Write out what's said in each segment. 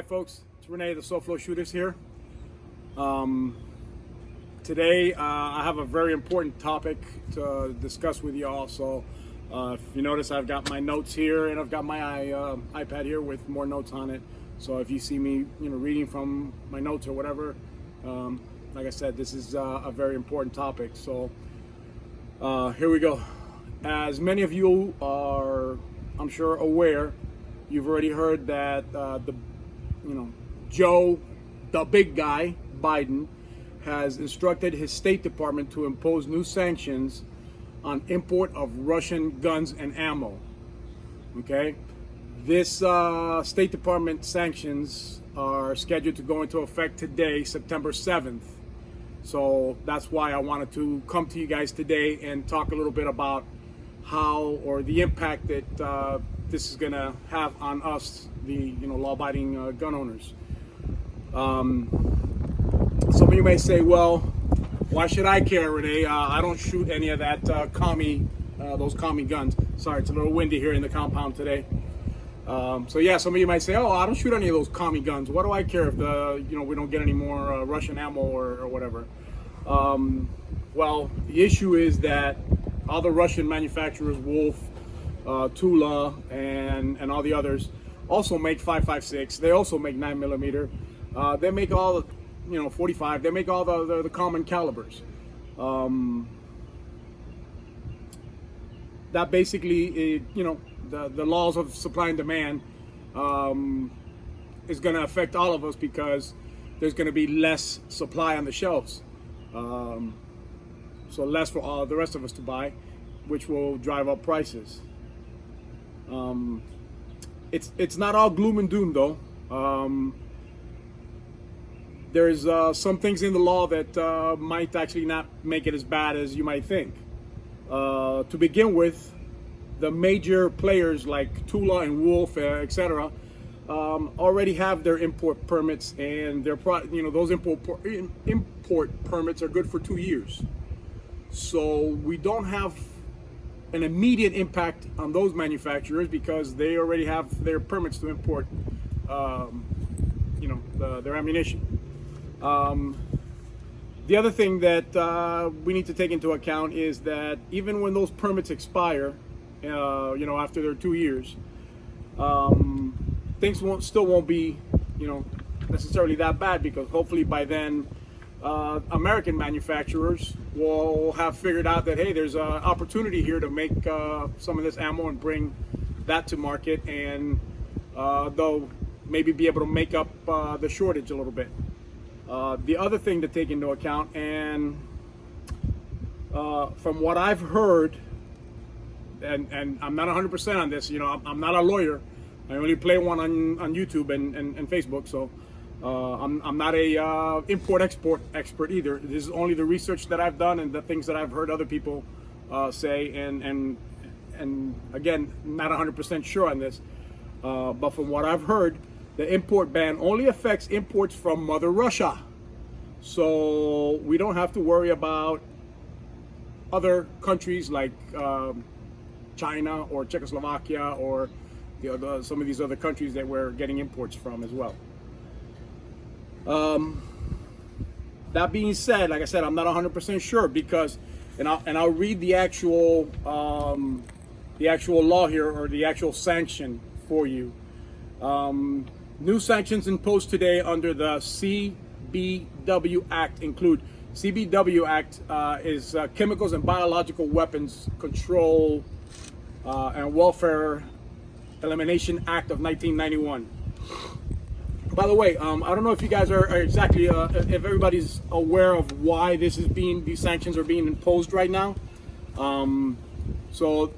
Hi folks, it's Rene, the SoFlo Shooters here. Today I have a very important topic to discuss with y'all. So if you notice, I've got my notes here and I've got my iPad here with more notes on it. So if you see me, reading from my notes or whatever, like I said, this is a very important topic. So here we go. As many of you are, I'm sure, aware, you've already heard that Joe, the big guy, Biden, has instructed his State Department to impose new sanctions on import of Russian guns and ammo. Okay, this State Department sanctions are scheduled to go into effect today, September 7th. So that's why I wanted to come to you guys today and talk a little bit about how, or the impact that this is going to have on us, the law-abiding gun owners. Some of you may say, well, why should I care, Rene? I don't shoot any of that those commie guns. Sorry, it's a little windy here in the compound today. So yeah, some of you might say, oh, I don't shoot any of those commie guns. What do I care if we don't get any more Russian ammo or whatever? Well, the issue is that all the Russian manufacturers, Wolf, Tula, and all the others, also make 5.56. They also make 9mm. They make all the 45. They make all the common calibers. That basically, the laws of supply and demand is going to affect all of us because there's going to be less supply on the shelves. So less for all the rest of us to buy, which will drive up prices. It's not all gloom and doom though. There's some things in the law that might actually not make it as bad as you might think. To begin with, the major players like Tula and Wolf, etc., already have their import permits, and those import permits are good for 2 years. So we don't have an immediate impact on those manufacturers because they already have their permits to import, their ammunition. The other thing that we need to take into account is that even when those permits expire, after their 2 years, things still won't be, necessarily that bad, because hopefully by then American manufacturers will have figured out that, hey, there's an opportunity here to make some of this ammo and bring that to market, and they'll maybe be able to make up the shortage a little bit. The other thing to take into account, and from what I've heard, and I'm not 100% on this, I'm not a lawyer. I only play one on YouTube and Facebook, so I'm not a import-export expert either. This is only the research that I've done and the things that I've heard other people say, and again, not 100% sure on this, but from what I've heard, the import ban only affects imports from Mother Russia. So we don't have to worry about other countries like China or Czechoslovakia or some of these other countries that we're getting imports from as well. That being said, like I said, I'm not 100% sure because, and I'll read the actual law here, or the actual sanction for you. New sanctions imposed today under the CBW Act include, CBW Act is Chemicals and Biological Weapons Control and Welfare Elimination Act of 1991. By the way, I don't know if you guys are exactly, if everybody's aware of why these sanctions are being imposed right now. So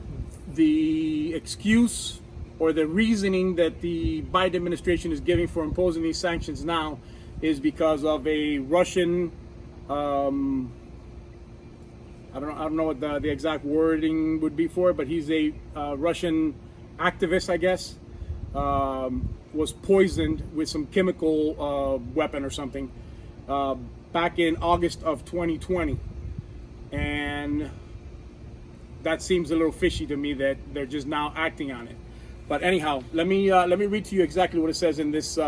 the excuse or the reasoning that the Biden administration is giving for imposing these sanctions now is because of a Russian, I don't know what the exact wording would be for it, but he's a Russian activist, I guess, was poisoned with some chemical weapon or something back in August of 2020. And that seems a little fishy to me that they're just now acting on it. But anyhow, let me read to you exactly what it says in this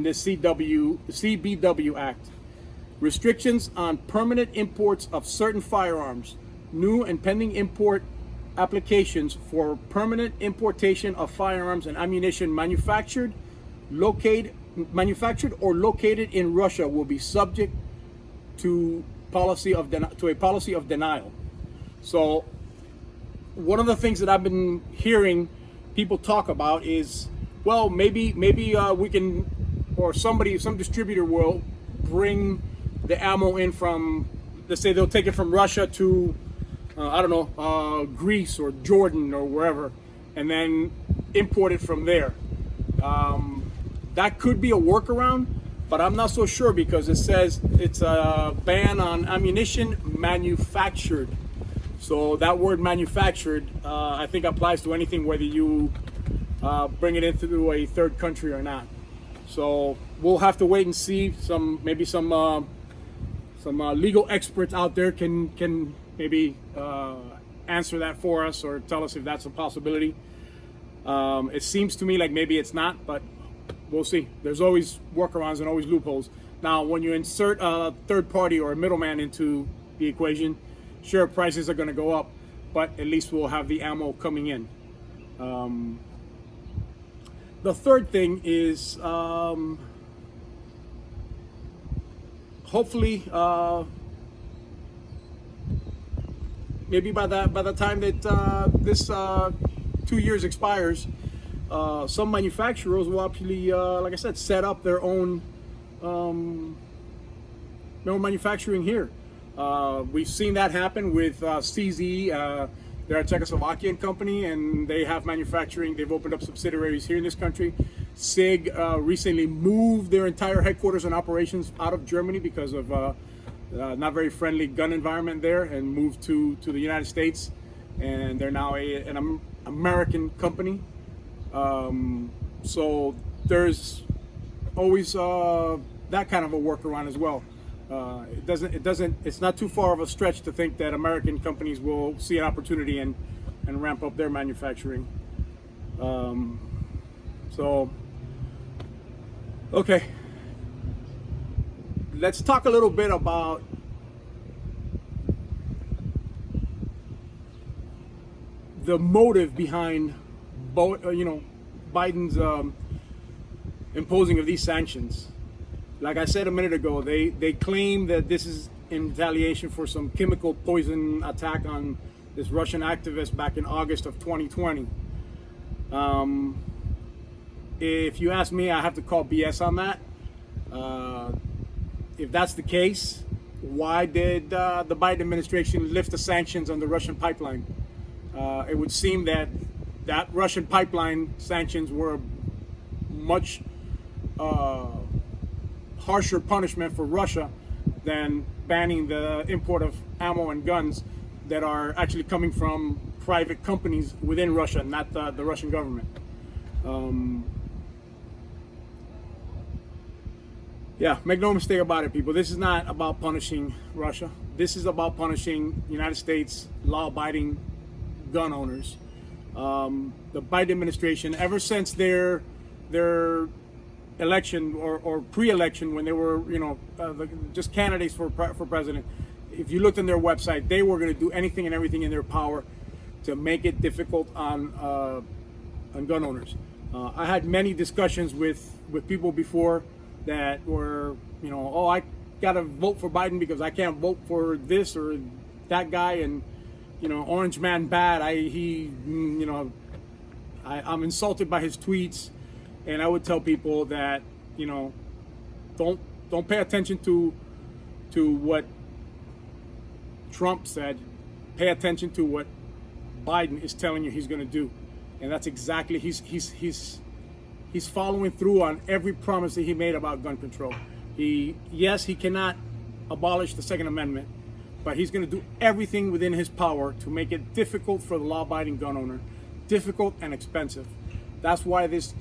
in the CBW Act. Restrictions on permanent imports of certain firearms. New and pending import applications for permanent importation of firearms and ammunition manufactured or located in Russia will be subject to a policy of denial. So one of the things that I've been hearing people talk about is, well, maybe we can, or some distributor will bring the ammo in from, let's say they'll take it from Russia to I don't know, Greece or Jordan or wherever, and then import it from there. That could be a workaround, but I'm not so sure because it says it's a ban on ammunition manufactured. So that word manufactured, I think applies to anything, whether you bring it into a third country or not. So we'll have to wait and see. Maybe some legal experts out there can maybe answer that for us or tell us if that's a possibility. It seems to me like maybe it's not, but we'll see. There's always workarounds and always loopholes. Now, when you insert a third party or a middleman into the equation, sure, prices are going to go up, but at least we'll have the ammo coming in. The third thing is hopefully maybe by the time that this 2 years expires, some manufacturers will actually, like I said, set up their own manufacturing here. We've seen that happen with CZ. They're a Czechoslovakian company, and they have manufacturing. They've opened up subsidiaries here in this country. SIG recently moved their entire headquarters and operations out of Germany because of not very friendly gun environment there, and moved to the United States, and they're now an American company. So there's always that kind of a workaround as well. It's not too far of a stretch to think that American companies will see an opportunity and ramp up their manufacturing. Okay. Let's talk a little bit about the motive behind Biden's imposing of these sanctions. Like I said a minute ago, they claim that this is in retaliation for some chemical poison attack on this Russian activist back in August of 2020. If you ask me, I have to call BS on that. If that's the case, why did the Biden administration lift the sanctions on the Russian pipeline? It would seem that Russian pipeline sanctions were a much harsher punishment for Russia than banning the import of ammo and guns that are actually coming from private companies within Russia, not the Russian government. Yeah, make no mistake about it, people. This is not about punishing Russia. This is about punishing United States law-abiding gun owners. The Biden administration, ever since their election or pre-election, when they were just candidates for president, if you looked on their website, they were going to do anything and everything in their power to make it difficult on gun owners. I had many discussions with people before that were, oh, I gotta vote for Biden because I can't vote for this or that guy, and Orange Man bad. I'm insulted by his tweets, and I would tell people that don't pay attention to what Trump said. Pay attention to what Biden is telling you he's going to do, and that's exactly he's following through on every promise that he made about gun control. He cannot abolish the Second Amendment, but he's going to do everything within his power to make it difficult for the law-abiding gun owner, difficult and expensive. That's why this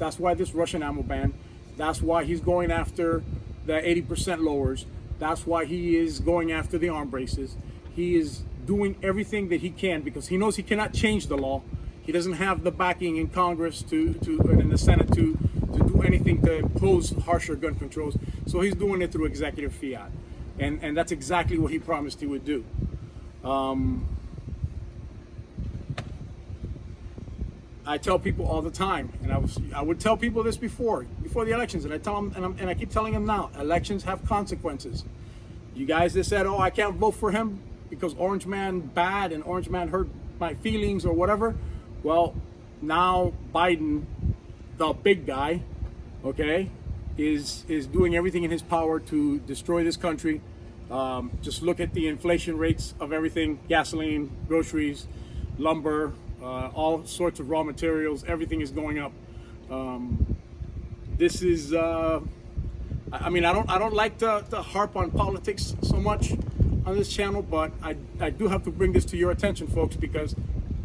Russian ammo ban. That's why he's going after the 80% lowers. That's why he is going after the arm braces. He is doing everything that he can because he knows he cannot change the law. He doesn't have the backing in Congress and in the Senate to to do anything to impose harsher gun controls. So he's doing it through executive fiat, and that's exactly what he promised he would do. I tell people all the time, and I would tell people this before the elections, and I tell them, and I keep telling them now: elections have consequences. You guys that said, "Oh, I can't vote for him because Orange Man bad and Orange Man hurt my feelings" or whatever. Well, now Biden, the big guy, okay, is doing everything in his power to destroy this country. Just look at the inflation rates of everything: gasoline, groceries, lumber, all sorts of raw materials. Everything is going up. This is, I mean, I don't like to harp on politics so much on this channel, but I do have to bring this to your attention, folks, because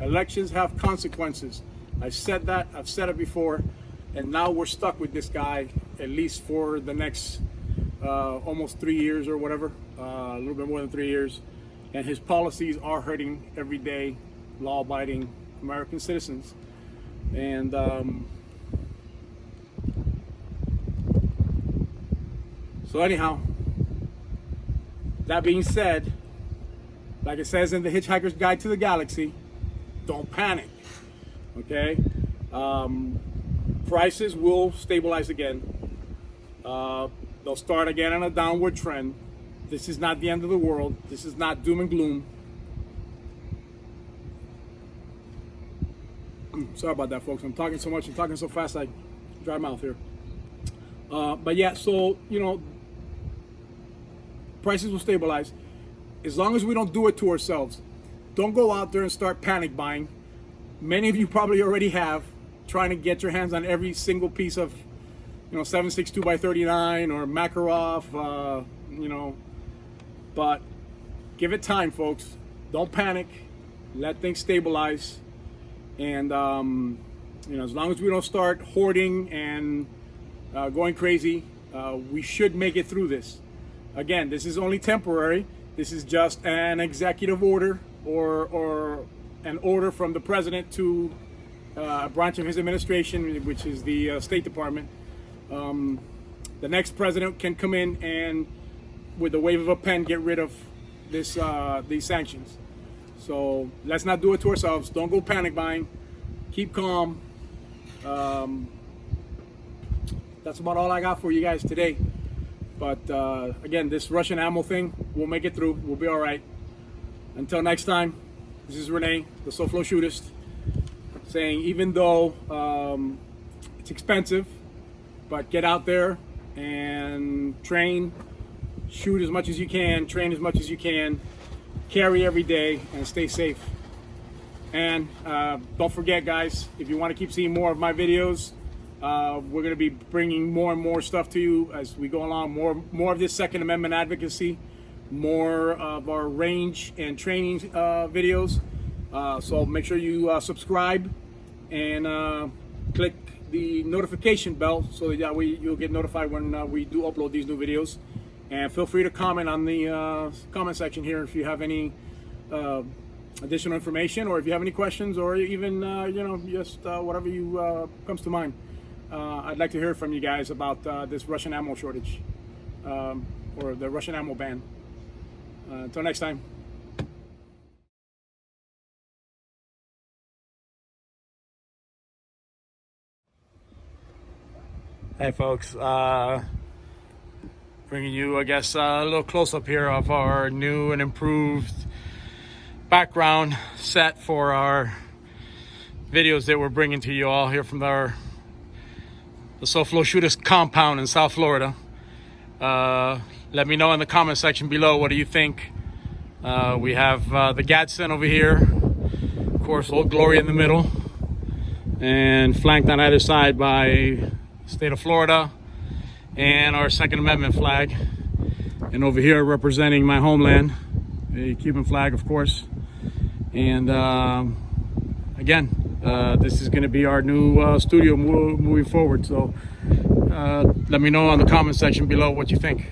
elections have consequences. I've said that, I've said it before, and now we're stuck with this guy at least for the next almost 3 years or whatever, a little bit more than 3 years, and his policies are hurting everyday law-abiding American citizens. And so anyhow, that being said, like it says in the Hitchhiker's Guide to the Galaxy, don't panic, okay? Prices will stabilize again. They'll start again on a downward trend. This is not the end of the world. This is not doom and gloom. Sorry about that, folks. I'm talking so much, I'm talking so fast, I dry mouth here. But yeah, so, you know, prices will stabilize as long as we don't do it to ourselves. Don't go out there and start panic buying. Many of you probably already have, trying to get your hands on every single piece of, you know, 7.62x39 or Makarov, you know, but give it time, folks. Don't panic. Let things stabilize. And, you know, as long as we don't start hoarding and going crazy, we should make it through this. Again, this is only temporary. This is just an executive order or an order from the president to a branch of his administration, which is the State Department. The next president can come in and, with the wave of a pen, get rid of this these sanctions. So let's not do it to ourselves. Don't go panic buying. Keep calm. That's about all I got for you guys today. But again, this Russian ammo thing, we'll make it through. We'll be all right. Until next time, this is Rene, the SoFlo Shootist, saying even though it's expensive, but get out there and train, shoot as much as you can, train as much as you can, carry every day, and stay safe. And don't forget, guys, if you want to keep seeing more of my videos, we're going to be bringing more and more stuff to you as we go along. More of this Second Amendment advocacy, more of our range and training videos. So make sure you subscribe and click the notification bell so that you'll get notified when we do upload these new videos. And feel free to comment on the comment section here if you have any additional information, or if you have any questions, or even you know, just whatever you comes to mind. I'd like to hear from you guys about this Russian ammo shortage or the Russian ammo ban. Until next time. Hey folks, bringing you, I guess, a little close-up here of our new and improved background set for our videos that we're bringing to you all here from the SoFlo Shootist compound in South Florida. Let me know in the comment section below, what do you think? We have the Gadsden over here, of course, Old Glory in the middle, and flanked on either side by state of Florida and our Second Amendment flag. And over here representing my homeland, a Cuban flag, of course. And again, this is going to be our new studio moving forward. So let me know in the comment section below what you think.